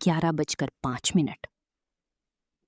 11:05،